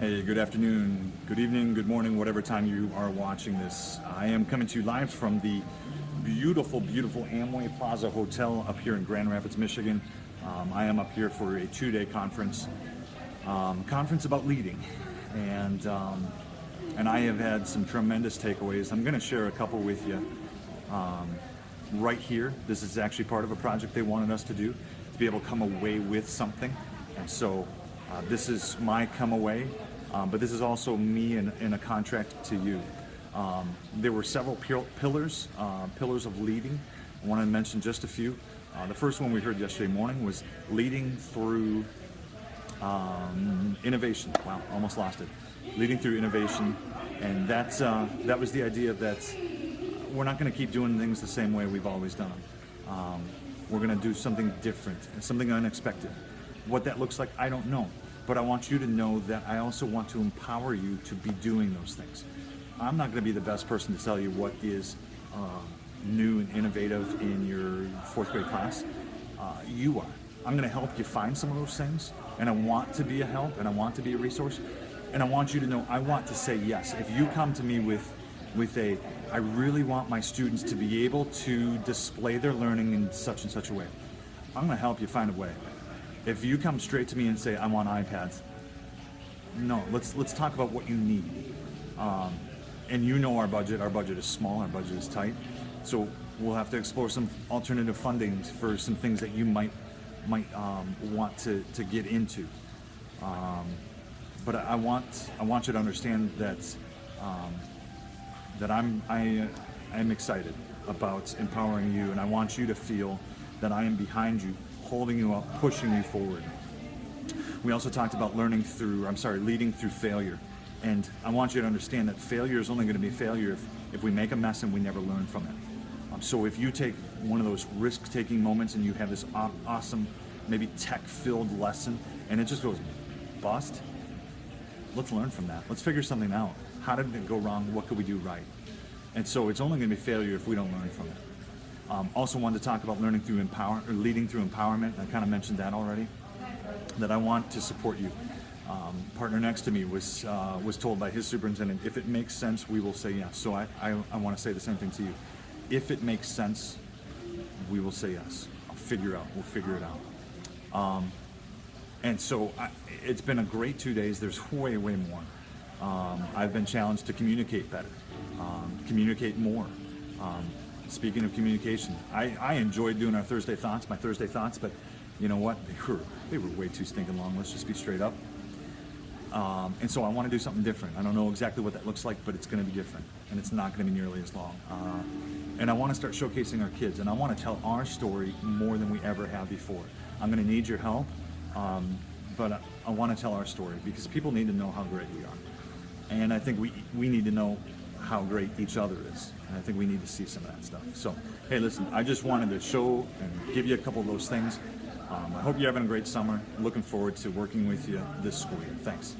Hey, good afternoon, good evening, good morning, whatever time you are watching this. I am coming to you live from the beautiful, beautiful Amway Plaza Hotel up here in Grand Rapids, Michigan. I am up here for a 2-day conference about leading, and I have had some tremendous takeaways. I'm going to share a couple with you right here. This is actually part of a project they wanted us to do, to be able to come away with something, and so this is my come away. But this is also me in a contract to you. There were several pillars of leading. I want to mention just a few. The first one we heard yesterday morning was leading through innovation. Wow, almost lost it. Leading through innovation, and that was the idea that we're not going to keep doing things the same way we've always done them. We're going to do something different, something unexpected. What that looks like, I don't know. But I want you to know that I also want to empower you to be doing those things. I'm not going to be the best person to tell you what is new and innovative in your 4th grade class. You are. I'm going to help you find some of those things, and I want to be a help, and I want to be a resource, and I want you to know I want to say yes. If you come to me with I really want my students to be able to display their learning in such and such a way, I'm going to help you find a way. If you come straight to me and say, I want iPads, no, let's talk about what you need. And you know our budget is small, our budget is tight, so we'll have to explore some alternative funding for some things that you might want to get into. But I want you to understand that I am excited about empowering you, and I want you to feel that I am behind you, holding you up, pushing you forward. We also talked about leading through failure. And I want you to understand that failure is only going to be failure if we make a mess and we never learn from it. So if you take one of those risk-taking moments and you have this awesome, maybe tech-filled lesson, and it just goes bust, let's learn from that. Let's figure something out. How did it go wrong? What could we do right? And so it's only going to be failure if we don't learn from it. Also wanted to talk about leading through empowerment. I kind of mentioned that already, that I want to support you. Partner next to me was told by his superintendent, if it makes sense, we will say yes. So I want to say the same thing to you. If it makes sense, we will say yes. We'll figure it out. And so it's been a great 2 days. There's way more. I've been challenged to communicate better, communicate more. Speaking of communication, I enjoyed doing my Thursday thoughts, but you know what? They were way too stinking long. Let's just be straight up. And so I want to do something different. I don't know exactly what that looks like, but it's going to be different, and it's not going to be nearly as long. And I want to start showcasing our kids, and I want to tell our story more than we ever have before. I'm going to need your help, but I want to tell our story because people need to know how great we are. And I think we need to know how great each other is. And I think we need to see some of that stuff. So, hey, listen, I just wanted to show and give you a couple of those things. I hope you're having a great summer. Looking forward to working with you this school year. Thanks.